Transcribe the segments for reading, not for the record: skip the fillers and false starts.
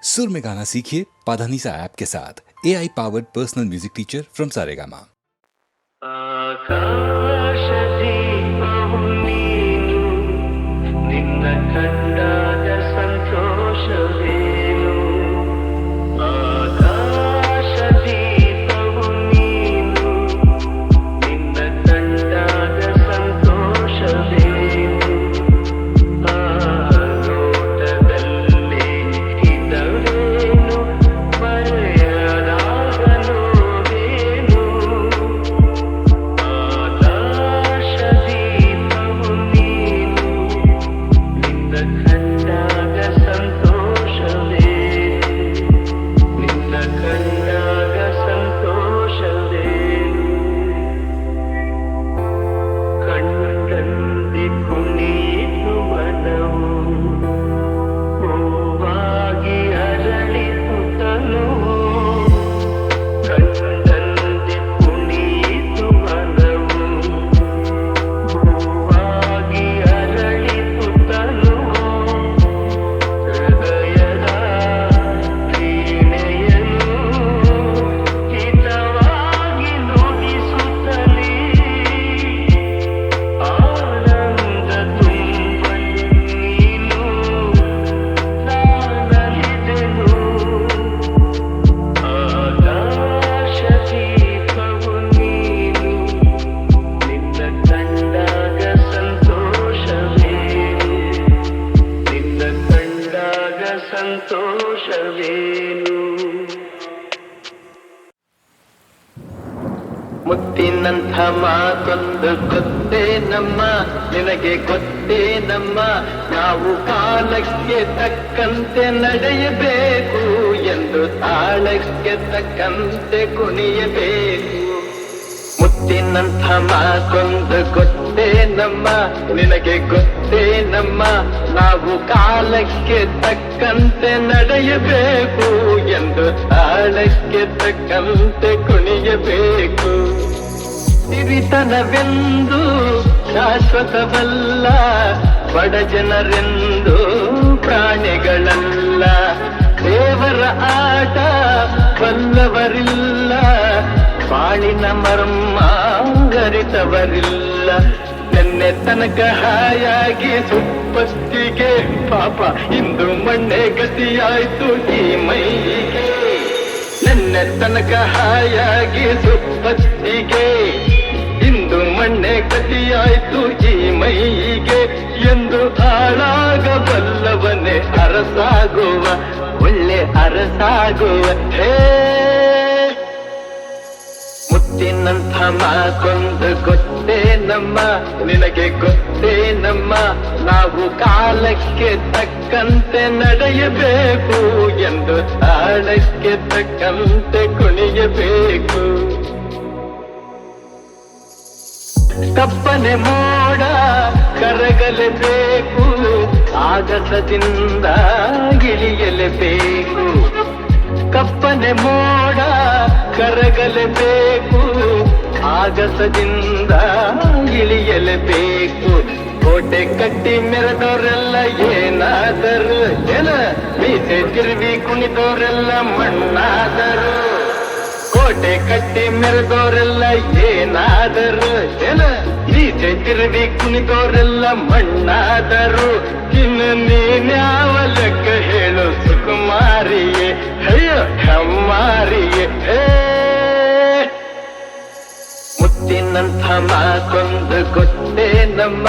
सुर में गाना सीखिए पाधानीसा ऐप के साथ AI powered personal music teacher from Saregama. ಮುತ್ತಿನಂಥ ಮಾತೊಂದು ಗೊತ್ತೇ ನಮ್ಮ, ನಿನಗೆ ಗೊತ್ತೇ ನಮ್ಮ, ನಾವು ಕಾಲಕ್ಕೆ ತಕ್ಕಂತೆ ನಡೆಯಬೇಕು ಎಂದು ತಾಳಕ್ಕೆ ತಕ್ಕಂತೆ ಕುಣಿಯಬೇಕು. ಮುತ್ತಿನಂಥ ಮಾತೊಂದು ಗೊತ್ತೇ ನಮ್ಮ, ನಿನಗೆ ಗೊತ್ತೇ ನಮ್ಮ, ನಾವು ಕಾಲಕ್ಕೆ ತಕ್ಕಂತೆ ನಡೆಯಬೇಕು ಎಂದು ತಾಳಕ್ಕೆ ತಕ್ಕಂತೆ ಕುಣಿಯಬೇಕು. ಸಿರಿತನವೆಂದು ಶಾಶ್ವತವಲ್ಲ, ಬಡ ಜನರೆಂದು ಪ್ರಾಣಿಗಳಲ್ಲ, ದೇವರ ಆಟ ಬಲ್ಲವರಿಲ್ಲ, ಬಾಳಿನ ಮರ್ಮ ಅರಿತವರಿಲ್ಲ. ನೆನ್ನೆ ತನಕ ಹಾಯಾಗಿ ಸುಪ್ಪತ್ತಿಗೆ ಪಾಪ ಇಂದು ಮಣ್ಣೆ ಗತಿಯಾಯ್ತು ಈ ಮೈಗೆ. ನೆನ್ನೆ ತನಕ ಹಾಯಾಗಿ ಸುಪ್ಪತ್ತಿಗೆ ಇಂದು ಮಣ್ಣೆ ಗತಿಯಾಯ್ತು ಈ ಮೈಗೆ. ಎಂದು ಹಾಳಾಗಬಲ್ಲವನೇ ಅರಸಾಗುವ, ಒಳ್ಳೆ ಅರಸಾಗುವ. ಹೇ ಮುತ್ತಿನಂಥ ಮಾತೊಂದು ಗೊತ್ತೇ ನಮ್ಮ, ನಿನಗೆ ಗೊತ್ತೇ ನಮ್ಮ, ನಾವು ಕಾಲಕ್ಕೆ ತಕ್ಕಂತೆ ನಡೆಯಬೇಕು ಎಂದು ತಾಳಕ್ಕೆ ತಕ್ಕಂತೆ ಕುಣಿಯಬೇಕು. ಕಪ್ಪನೆ ಮೋಡ ಕರಗಲೇಬೇಕು, ಆಗಸದಿಂದ ಇಳಿಯಲೇಬೇಕು. ಕಪ್ಪನೆ ಮೋಡ ಕರಗಲೇಬೇಕು, ಆಗಸದಿಂದ ಇಳಿಯಲೇಬೇಕು. ಕೋಟೆ ಕಟ್ಟಿ ಮೆರೆದವರೆಲ್ಲ ಏನಾದರು, ಮೀಸೆ ತಿರುವಿ ಕುಣಿದವರೆಲ್ಲ ಮಣ್ಣಾದರು. ಕೋಟೆ ಕಟ್ಟಿ ಮೆರೆದವರೆಲ್ಲ ಏನಾದರು, ಮೀಸೆ ತಿರುವಿ ಕುಣಿದವರೆಲ್ಲ ಮಣ್ಣಾದರು. ಇನ್ನು ನೀನ್ಯಾವ ಲೆಕ್ಕ ಹೇಳು ಸುಕುಮಾರಿಯೇ, ಅಯ್ಯೋ ಹೆಮ್ಮಾರಿಯೇ. ಮುತ್ತಿನಂಥ ಮಾತೊಂದು ಗೊತ್ತೇ ನಮ್ಮ,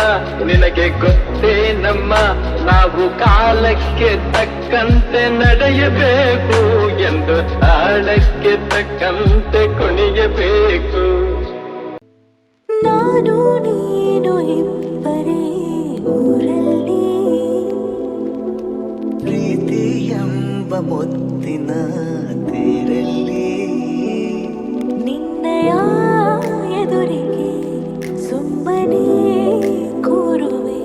ನಿನಗೆ ಗೊತ್ತೇ ನಮ್ಮ, ನಾವು ಕಾಲಕ್ಕೆ ತಕ್ಕಂತೆ ನಡೆಯಬೇಕು ಎಂದು ತಾಳಕ್ಕೆ ತಕ್ಕಂತೆ ಕುಣಿಯಬೇಕು. ನಾನು ನೀನು ಇಬ್ಬರೇ ಊರಲ್ಲಿ, ಪ್ರೀತಿ ಎಂಬ ಮುತ್ತಿನ ತೇರಲ್ಲಿ, ನಿನ್ನಯ ಎದುರಿಗೆ ಸುಮ್ಮನೆ ಕೂರುವೆ.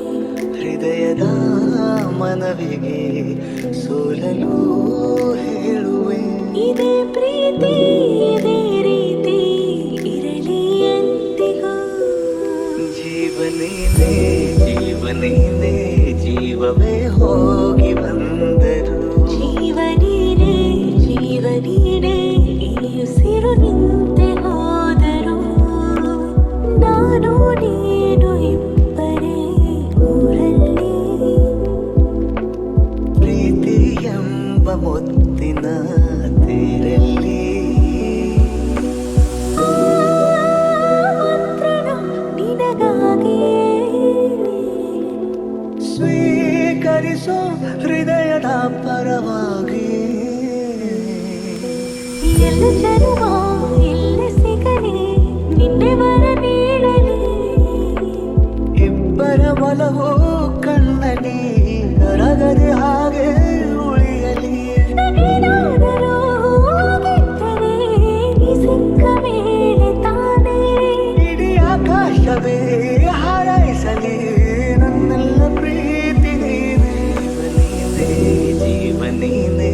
ಹೃದಯದ ಮನವಿಗೆ ಸೋಲಲು ಹೇಳುವೆ. ಇದೇ ಪ್ರೀತಿ ಇದೇ ರೀತಿ ಇರಲಿ ಎಂದಿಗೂ. ಜೀವನೇನೆ ಜೀವನೇನೆ ಜೀವವೇ ಹೋಗಿ ಬಂದರು, ಜೀವನೇ ಮುತ್ತಿನ ತೇರಲ್ಲಿ ಮಂತ್ರಣ ನಿನಗಾಗಿಯೇ ಸ್ವೀಕರಿಸೋ ಹೃದಯದ ಪರವಾಗಿ ಎಲ್ಲ ಜನ್ಮ ಎಲ್ಲಿ ಸಿಗಲಿ ನಿನ್ನೆ ಬರ ನೀಡಲಿ ಇಬ್ಬರ ಒಲವು ಕಣ್ಣಲ್ಲಿ ಕರಗದೆ ಹಾಗೆ ಉಳಿಯಲಿ ಏನಾದರೂ ಹೋಗಿದ್ದರೆ ನೀ ಸಿಕ್ಕ ಮೇಲೆ ತಾನೇ ಇಡೀ ಆಕಾಶವೇ ಹಾರೈಸಲಿ ನನ್ನೆಲ್ಲ ಪ್ರೀತಿ ನೀನೇ ಜೀವ ನೀನೇ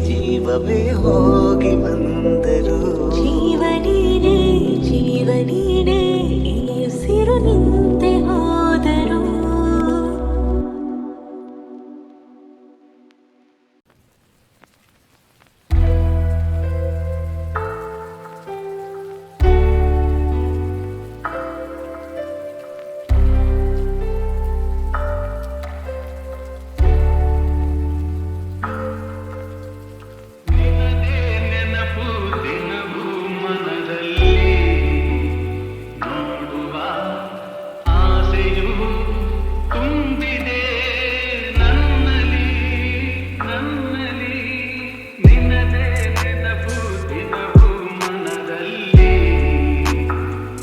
ಜೀವವೇ ಹೋಗಿ ಬಂದರು ಜೀವ ನೀನೇ ಈ ಉಸಿರು ನಿಂತೆ ಹೋದರು ನೆನಪು ದಿನವೂ ಮನದಲ್ಲಿ ನೋಡುವ ಆಸೆಯು ತುಂಬಿದೆ ನನ್ನಲ್ಲಿ ನಿನ್ನದೇ ನೆನಪು ದಿನವೂ ಮನದಲ್ಲಿ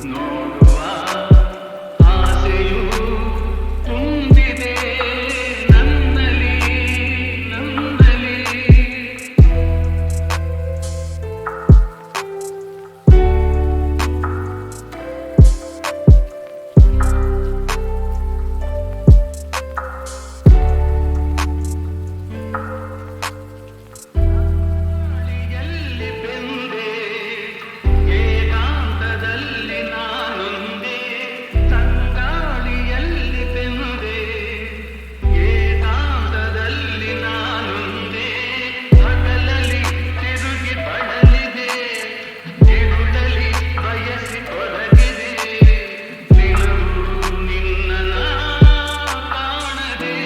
ನೋಡುವ ಆಸೆಯು ತುಂಬಿದೆ ನನ್ನಲ್ಲಿ ಎಲ್ಲಿ ಬೆಂದೆ ಏಕಾಂತದಲ್ಲಿ ನಾನೊಂದೇ ತಂಗಾಳಿಯಲ್ಲಿ ಬೆಂದೆ ಏಕಾಂತದಲ್ಲಿ ನಾನೊಂದೇ ಹಗಲಲ್ಲಿ ತಿರುಗಿ ಪಡಲಿದೆ ತಿರುಳಲಿ ಬಯಸಿ ತೊಡಗಿದೆ ದಿನವೂ ನಿನ್ನ ಕಾಣದೆ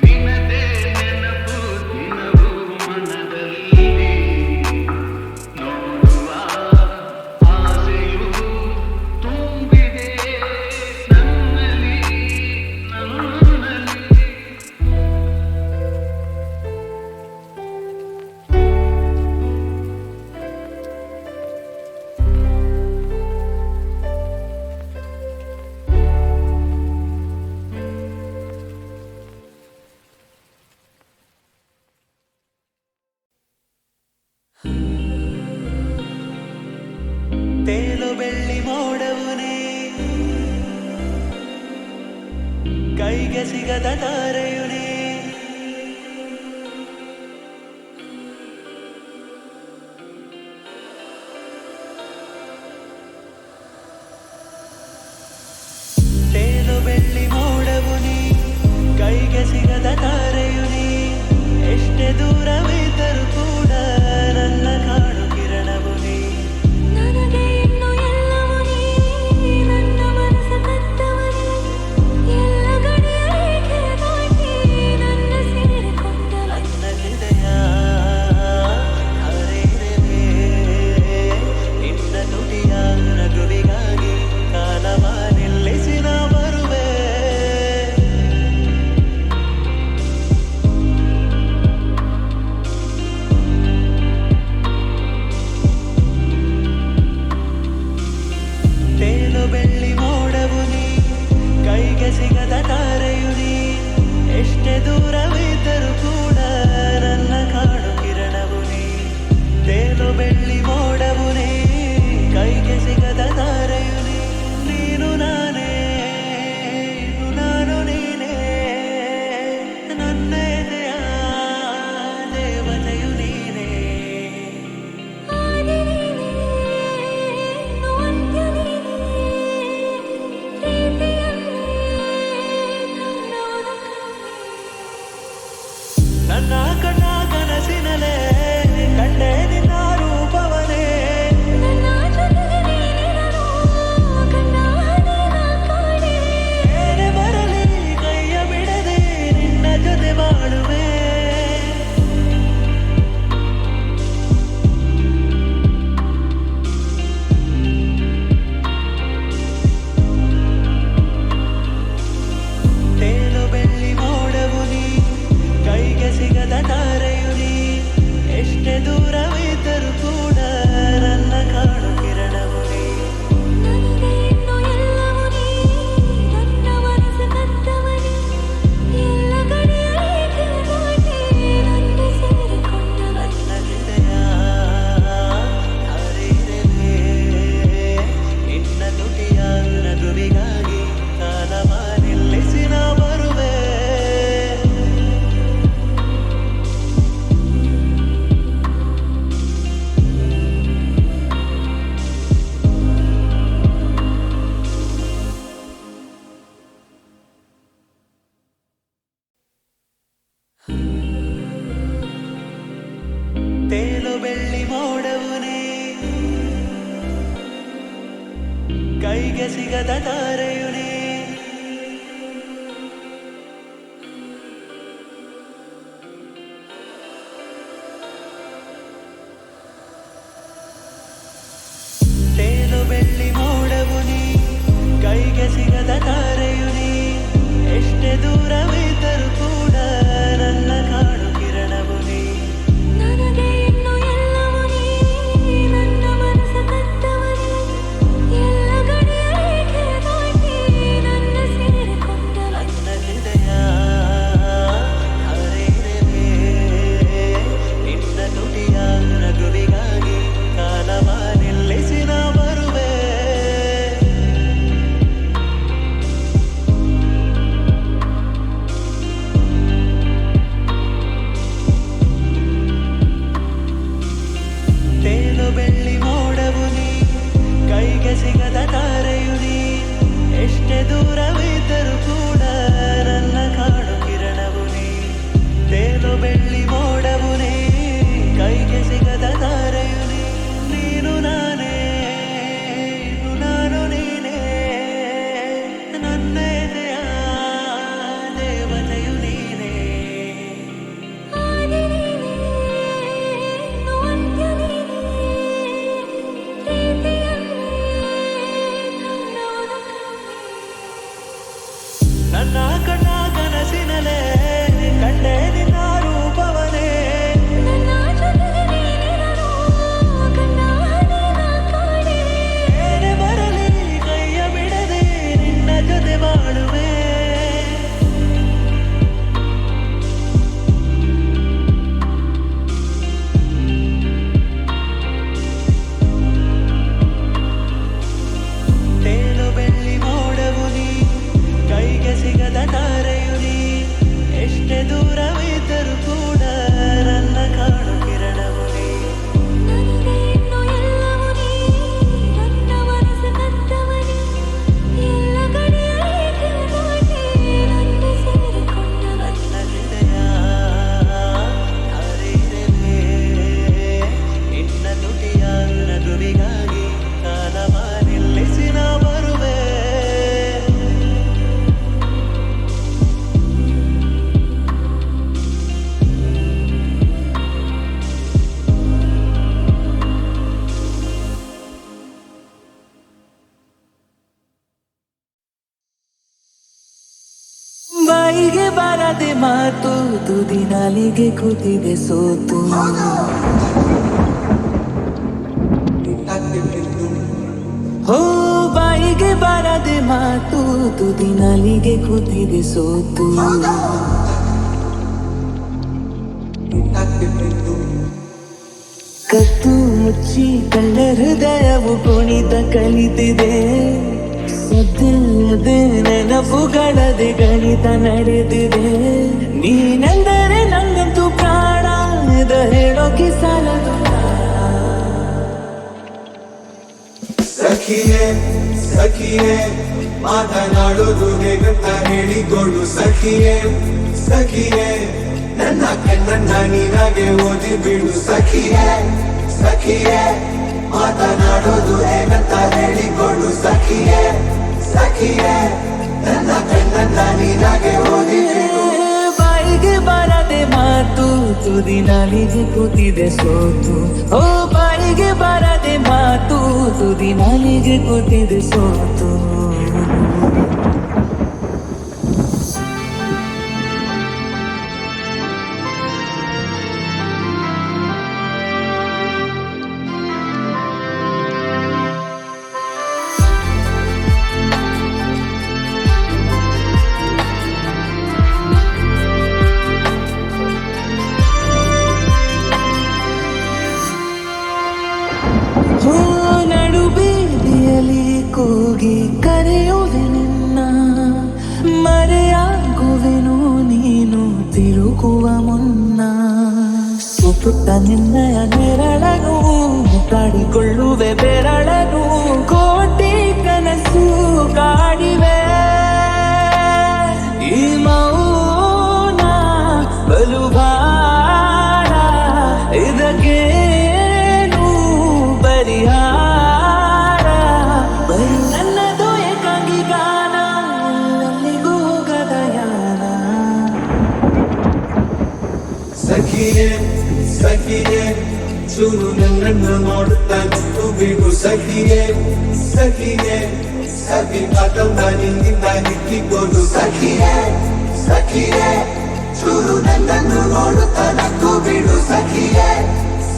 ನಿನ್ನದೇ ನೆನಪು ದಿನವೂ ಮನದಲ್ಲಿ ನೋಡುವ ಆಸೆಯು ತುಂಬಿದೆ ನನ್ನಲ್ಲಿ ತೇಲು ಬೆಳ್ಳಿ ಮೋಡವುನೇ ಕೈಗೆ ಸಿಗದ ತಾರೆಯುನೇ ತೇಲು ಬೆಳ್ಳಿ ಮೋಡವುನೇ ಕೈಗೆ ಸಿಗದ ತಾರೆಯುನೇ ಎಷ್ಟೇ ದೂರವಿದ್ದರೂ ಕೂಡ ನನ್ನ ಕಾಣು ಕಿರಣವು ನೀ ನನಗೆ ಇನ್ನು ಎಲ್ಲವೂ ನೀ ನನ್ನ ಮನಸ್ಸ ಕತ್ತವನೇ ಎಲ್ಲ ಗಡಿಯ ರೇಖೆಯ ದಾಟಿ ನನ್ನ ಸೇರಿಕೊಂಡವ ನನ್ನ ಹೃದಯ ಹರಿದಿದೆ ನಿನ್ನ ನುಡಿಯ ನಗುವಿಗಾಗಿ ಕಾಲವ ನಿಲ್ಲಿಸಿ ನಾ ಬರುವೆ ತೇಲು ಬೆಳ್ಳಿ ಮೋಡವು ನೀ ಕೈಗೆ ಸಿಗದ ತಾರೆಯು ನೀ ಎಷ್ಟೇ ದೂರವಿದ್ದರೂ ಕೂಡ ನನ್ನ ಕಾಣು ಕಿರಣವು ನೀ ತೇಲು ಬೆಳ್ಳಿ ಮೋಡವು ನೀ ಕೈಗೆ ಸಿಗದ ತಾರೆಯು ನೀ ನೀನು ನಾನೇ ಇನ್ನು ನಾನು ನೀನೇ ನನ್ನ ಎದೆಯ ದೇವತೆಯು ನೀನೇ ಆದಿ ನೀನೇ ಇನ್ನು ಅಂತ್ಯ ನೀನೇ ಪ್ರೀತಿಯಲ್ಲಿ ಕಾಣೋದು ನನ್ನ ಕಣ್ಣ ಕನಸಿನಲೇ ಕಂಡೆ ನಿನ್ನ ರೂಪವನೇ ನನ್ನ ಜೊತೆಗೆ ನೀನಿರಲು ಕಣ್ಣ ಹನಿನ ಕಾಣೆ ಏನೇ ಬರಲಿ ಕೈಯ ಬಿಡದೆ ನಿನ್ನ ಜೊತೆ ಬಾ ಬೆಳ್ಳಿ ಮೋಡವು ನೀ, ಕೈಗೆ ಸಿಗದ ತಾರೆಯು ನೀ. ತೇಲು ಬೆಳ್ಳಿ ಮೋಡವು ನೀ, ಕೈಗೆ ಸಿಗದ ತಾರೆಯು ನೀ. ಎಷ್ಟೇ ದೂರವಿದ್ದರೂ ಕೂಡ ನನ್ನ ಕಾಡು ಕಿರಣವು ನೀ. ನನಗೆ ಇನ್ನು ಎಲ್ಲವೂ ನೀ, ನನ್ನ ಮನಸ್ಸ ಕತ್ತವನೇ. ಎಲ್ಲ ಗಡಿಯ ರೇಖೆಯ ದಾಟಿ ನನ್ನ ಸೇರಿಕೊಂಡವ. ನನ್ನ ಹೃದಯ ಹರಿದಿದೆ ನಿನ್ನ ನುಡಿಯ ನಗುವಿಗಾಗಿ. ಕಾಲವ ನಿಲ್ಲಿಸಿ ನಾ ಬರುವೆ. ತೇಲು ಬೆಳ್ಳಿ ಮೋಡವು ನೀ, ಕೈಗೆ ಸಿಗದ ತಾರೆಯು ನೀ. ಎಷ್ಟೇ ದೂರವಿದ್ದರೂ ಕೂಡ ನನ್ನ ಕಾಡು ಕಿರಣವು ನೀ. ತೇಲು ಬೆಳ್ಳಿ ಮೋಡವು ನೀ, ಕೈಗೆ ಸಿಗದ ತಾರೆಯು ನೀ. ನೀನು ನಾನೇ, ಇನ್ನು ನಾನು ನೀನೇ. ನನ್ನ ಎದೆಯ ದೇವತೆಯು ನೀನೇ. ಆದಿ ನೀನೇ, ಇನ್ನು ಅಂತ್ಯ ನೀನೇ. ಪ್ರೀತಿಯಲ್ಲಿ ನನ್ನವನು ನನ್ನ ಕಣ್ಣ ಕನಸಿನಲೇ ಕಂಡೆ ನಿನ್ನ ರೂಪವನೇ. ನನ್ನ ಜೊತೆಗೆ ನೀನಿರಲು ಕಣ್ಣ ಹನಿನ ಕಾಣೆ. ಏನೇ ಬರಲಿ ಕೈಯ ಬಿಡದೆ ನಿನ್ನ ಜೊತೆ ಬಾಳುವೆ. ತೇಲು ಬೆಳ್ಳಿ ಮೋಡವು ನೀ, ಕೈಗೆ ಸಿಗದ ತಾರೆಯು ನೀ. ಎಷ್ಟೇ ದೂರವಿದ್ದರೂ ಕೂಡ ನನ್ನ ಕಾಡು ಕಿರಣವು ನೀ. ನನಗೆ ಇನ್ನು ಎಲ್ಲವೂ ನೀ, ನನ್ನ ಮನಸ್ಸ ಕತ್ತವನೇ. ಎಲ್ಲ ಗಡಿಯ ರೇಖೆಯ ದಾಟಿ ನನ್ನ ಸೇರಿಕೊಂಡವ. ನನ್ನ ಹೃದಯ ಹರಿದಿದೆ ನಿನ್ನ ನುಡಿಯ ನಗುವಿಗಾಗಿ. ಕಾಲವ ನಿಲ್ಲಿಸಿ ನಾ ಬರುವೆ. ಬಾಯಿಗೆ ಬಾರದೆ ಮಾತು, ತುದಿ ನಾಲಿಗೆ ಕೂತಿದೆ ಸೋತು. ಹೋ ಬಾಯಿಗೆ ಬಾರದೆ ಮಾತು, ತುದಿ ನಾಲಿಗೆ ಕೂತಿದೆ ಸೋತು. ಕತ್ತು ಮುಚ್ಚಿ ಕಳ್ಳ ಹೃದಯವು ಕುಣಿತ ಕಲಿತಿದೆ. ಸದ್ದಿಲ್ಲದೆ ನೆನಪುಗಳದೆ ಗಣಿತ ನಡೆದಿದೆ. ನೀನೆಂದರೆ ನಂಗಂತೂ ಪ್ರಾಣ, ಇದ ಹೇಳೋಕೆ ಸಾಲದು. ಸಖಿಯೇ ಸಖಿಯೇ ಮಾತನಾಡೋದು ಹೇಗಂತ ಹೇಳಿಕೊಡು. ಸಖಿಯೇ ಸಖಿಯೇ ನನ್ನ ಕಣ್ಣನ್ನ ನೀನಾಗೆ ಓದಿ ಬಿಡು. ಸಖಿಯೇ ಸಖಿಯೇ ಮಾತನಾಡೋದು ಹೇಗಂತ ಹೇಳಿಕೊಡು. ಸಖಿಯೇ ಸಖಿಯೇ ನನ್ನ ಕಣ್ಣನ್ನ ನೀನಾಗೆ ಓದಿ ಬಿಡು. ಬಾಯಿಗೆ ಬಾರದೆ ಮಾತು, ತುದಿ ನಾಲಿಗೆ ಕೂತಿದೆ ಸೋತು. ಓ ಬಾಯಿಗೆ ಬಾರದೆ ಮಾತು, ತುದಿ ನಾಲಿಗೆ ಕೂತಿದೆ ಸೋತು. ಹೋ ನಡು ಬೀದಿಯಲ್ಲಿ ಕೂಗಿ ಕರೆಯುವೆ ನಿನ್ನ. ಮರೆಯಾಗುವೆನು ನೀನು ತಿರುಗುವ ಮುನ್ನ. ಸುತ್ತುತ್ತ ನಿನ್ನಯ ನೆರಳನು ಕಾಡಿಕೊಳ್ಳುವೆ ಬೆರಳನು. ಕೋಟಿ ಕನಸು ಕಾಡಿವೆ ಈ ಮೌನ ಬಲು ಭಾರ. ಇದಕ್ಕೆ ಸಖಿಯೇ ಸಖಿಯೇ ಚೂರು ನನ್ನನ್ನು ನೋಡುತ್ತಾ ನಿಂತು ಬಿಡು ಸಖಿಯೇ ಸಖಿಯೇ ಸಖಿ ಮಾತಂದ ನಿನ್ನಿಂದ ನಿಕ್ಕಿಕೊಂಡು ಸಖಿಯೇ ಸಖಿಯೇ ಚೂರು ನನ್ನನ್ನು ನೋಡುತ್ತಾ ನಕ್ಕು ಬಿಡು ಸಖಿಯೇ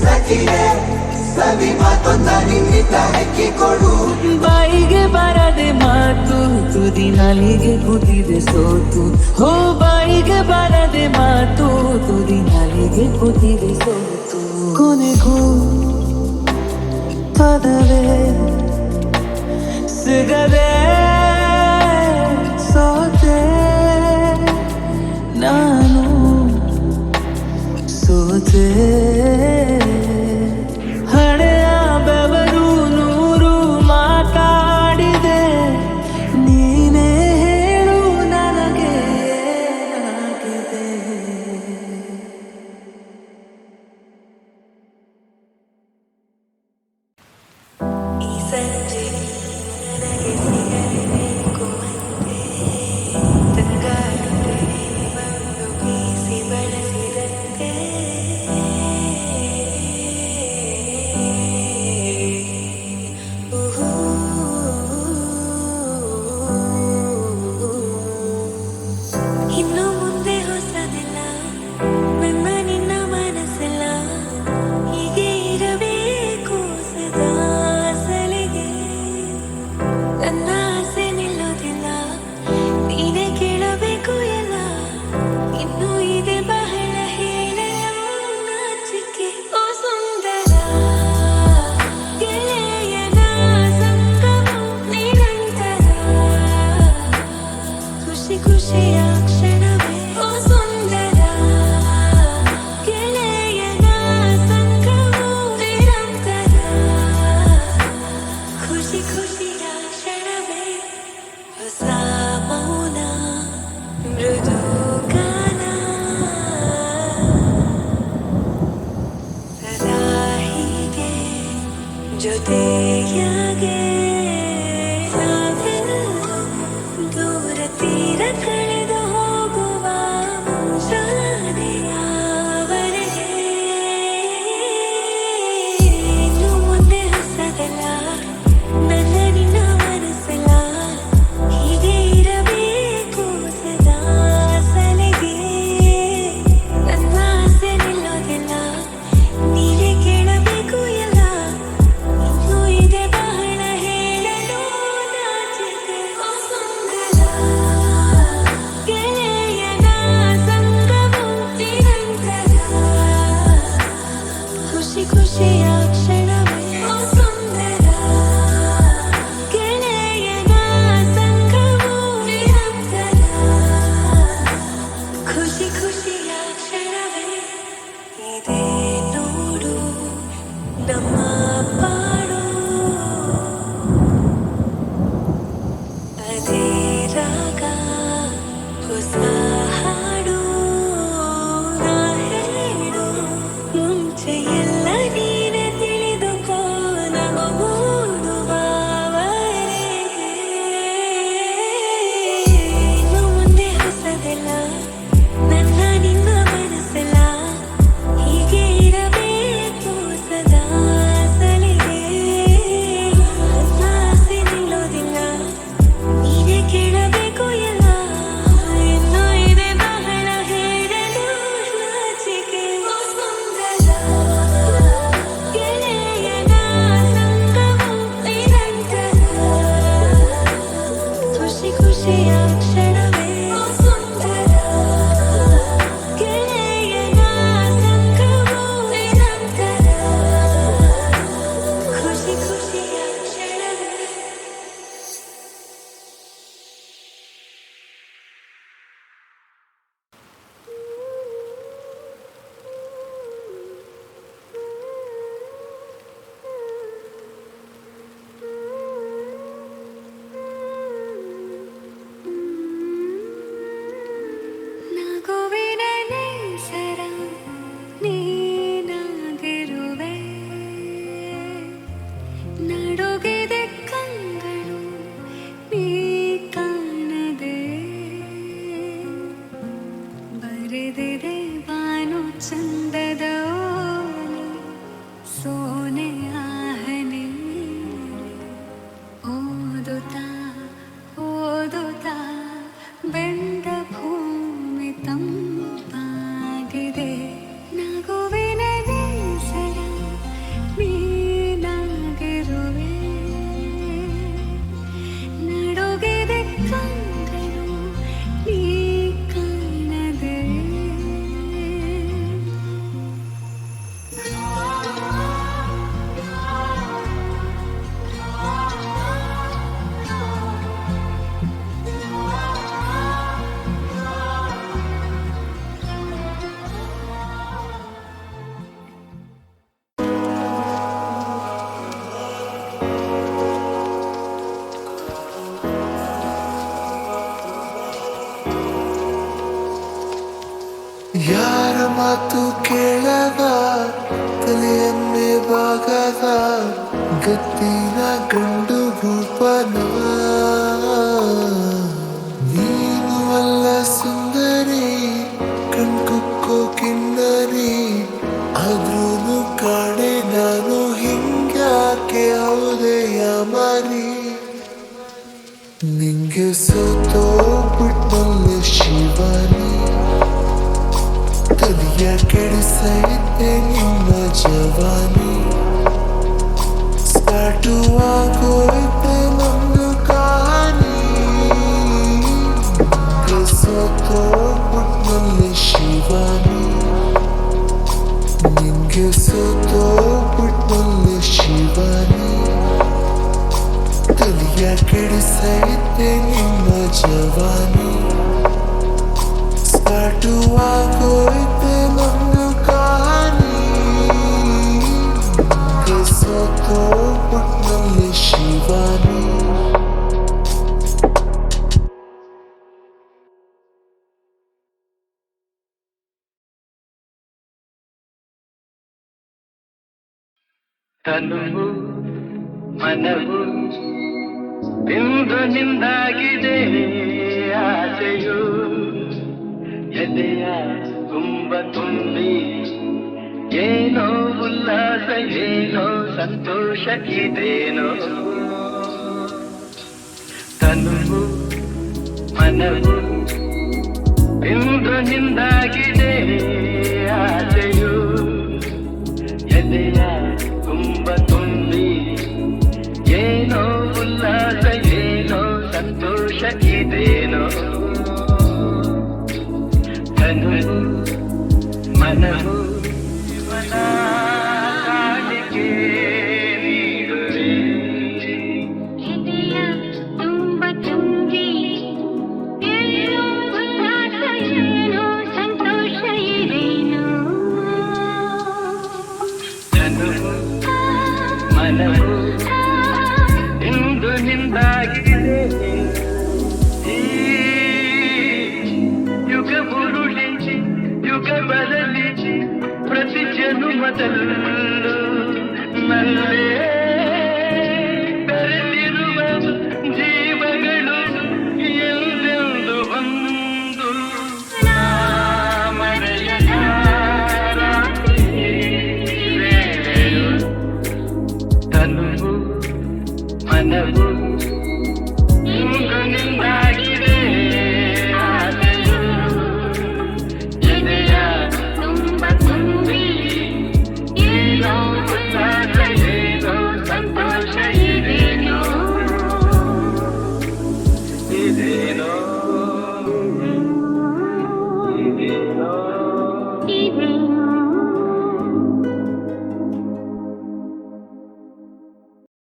ಸಖಿಯೇ ಸವಿ ಮಾತೊಂದ ನಿನ್ನಿಂದ ಹೆಕ್ಕಿಕೊಡು ಬಾಯಿಗೆ ಬರದೆ ಮಾತು ತುದಿ ನಾಲಿಗೆ ಕೂತಿದೆ ಸೋತು ಹೋ ಬಾಯಿಗೆ ಬರದೆ ಮಾತು ತುದಿ ನಾಲಿಗೆ ಕೂತಿದೆ ಸೋತು ಕೊನೆಗೂ ಪದವೇ ಸಿಗದೆ ಸೋತೆ ನಾನು ಸೋತೆ ಹಣೆಯ ಬೆವರು ನೂರು ಮಾತಾಡಿದೆ ನೀನೇ ಹೇಳು ನನಗೆ ಏನಾಗಿದೆ ಈ ಸಂಜೆ ನನಗೆ ಸಿಗಬೇಕು ಅಂತೆ ತಂಗಾಳಿಗೆ ಒಂದು ಬೀಸಿ ಬಳಸಿದಂತೆ ಇನ್ನು ಮುಂದೆ ಹೊಸದಿಲ್ಲ ನನ್ನ ನಿನ್ನ ಮನಸ್ಸೆಲ್ಲ ಹೀಗೆ ಇರಬೇಕು ಸದಾ ಸಲಿಗೆ ನನ್ನ ಆಸೆ ನಿಲ್ಲೋದಿಲ್ಲ ನೀನೇ ಕೇಳಬೇಕು ಎಲ್ಲ ಇನ್ನು ಇದೆ ಬಹಳ ಹೇಳಲು ನಾಚಿಕೆ ಓ ಸುಂದರ ಗೆಳೆಯನ ಸಂಗಮ ನಿರಂತರ ಖುಷಿ ಖುಷಿಯ ಕ್ಷಣವೇ ಓ ಸುಂದರ ಗೆಳೆಯನ ಸಂಗಮ ನಿರಂತರ ಖುಷಿ ಖುಷಿಯ ಕ್ಷಣವೇ ಹೊಸ ಮೌನ ಮೃದು ಗಾನ ಸದಾ ಹೀಗೆ ಜೊತೆಯಾಗೆ ನಾವೆಲ್ಲ ದೂರ ತೀರ ಕಳೆದು ಹೋಗುವ ಮುಂಜಾನೆಯವರೆಗೆ ಇನ್ನು ಮುಂದೆ ಹೊಸದಲ್ಲ ನನ್ನ ನಿನ್ನ ಮನಸ್ಸೆಲ್ಲ ಹೀಗೆ ಇರಬೇಕು ಸದಾ ಸಲಿಗೆ ನನ್ನ ಆಸೆ ನಿಲ್ಲೋದಿಲ್ಲ ನೀನೇ ಕೇಳಬೇಕು ಎಲ್ಲ ಇನ್ನು ಇದೆ ಬಹಳ ಚಂದದ ಓಲೆ ಸೋನೆಯ ಹನಿ ಓದುತ್ತಾ ಓದುತ್ತಾ ಬೆಂದ ಭೂಮಿ ತಂಪಾಗಿದೆ ನಗುವಿನ ಬೇಸರ ನೀನಾಗಿರುವೆ ನಡುಗಿದೆ ಕಂಡರು ನೀ ಕಾಣದೆ ಯಾರ ಮಾತು ಕೇಳದ ತಲೆಯನ್ನೇ ಬಾಗದ ಗತ್ತಿನ ಗಂಡು ಭೂಪನ ನೀನು ಅಲ್ಲ ಸುಂದರಿ ಕಣ್ಕುಕ್ಕೋ ಕಿನ್ನರಿ ಆದ್ರೂನು ಕಾಣೆ ನಾನು ಹಿಂಗ್ಯಾಕೆ ಹೌದೆಯ ಮರಿ ನಿಂಗೆ ಸೋತೋ ಬಿಟ್ನಲ್ಲಿ ಶಿವನಿ ತಲೆಯ ಕೆಡಿಸೈತೆ ನಿಮ್ಮ ಜವಾನಿ ಸ್ಟಾರ್ಟು ಆಗೋಯ್ತೆ ನಮ್ದು ಕಹಾನಿ ಸೋತೋಗ್ಬಿಟ್ನಲ್ಲಿ ಶಿವಾನಿ ನಿಂಗೆ ಸೋತೋಗ್ಬಿಟ್ನಲ್ಲಿ ಶಿವಾನಿ ತಲೆಯ ಕೆಡಿಸೈತೆ ನಿಮ್ಮ ಜವಾನಿ ಸ್ಟಾರ್ಟು ಆಗೋಯ್ತೆ ನಮ್ದು ಕಹಾನಿ ಸೋತೋಗ್ಬಿಟ್ನಲ್ಲಿ ಶಿವಾನಿ ತನುವು ಮನವು ಇಂದು ನಿಂದಾಗಿದೆ ಆಸೆಯು ಎದೆಯ ತುಂಬ ತುಂಬಿ ಏನೋ ಉಲ್ಲಾಸ ಏನೋ ಸಂತೋಷ ಇದೇನೋ ತನುವು ಮನವು ಇಂದು ನಿಂದಾಗಿದೆ ಆಸೆಯು ಎದೆಯ ತುಂಬ ತುಂಬಿ ಏನೋ ಉಲ್ಲಾಸ ಏನೋ ಸಂತೋಷ ಇದೇನೋ ತನುವು ಮನವು ಇವನ ಕಾಣಿಕೆ ನೀಡುವೆ ಎದೆಯ ತುಂಬ ತುಂಬಿ ಏನೋ ಉಲ್ಲಾಸ ಏನೋ ಸಂತೋಷ ಇದೇನೋ ತನುವು ಮನವು ಇಂದು ನಿಂದಾಗಿದೆ ಈ ಯುಗ ಬುರುಳಿ ಯುಗ ಬರಲಿ ಪ್ರತಿ ಜನುಮದಲ್ಲೂ ನಲ್ಲೇ ಬೆರೆತಿರುವ ಜೀವಗಳು ಎಂದೆಂದು ಒಂದು ಮರೆಯದ ರಾತ್ರಿ ವೇಳೆಯು ತನುವು ಮನವು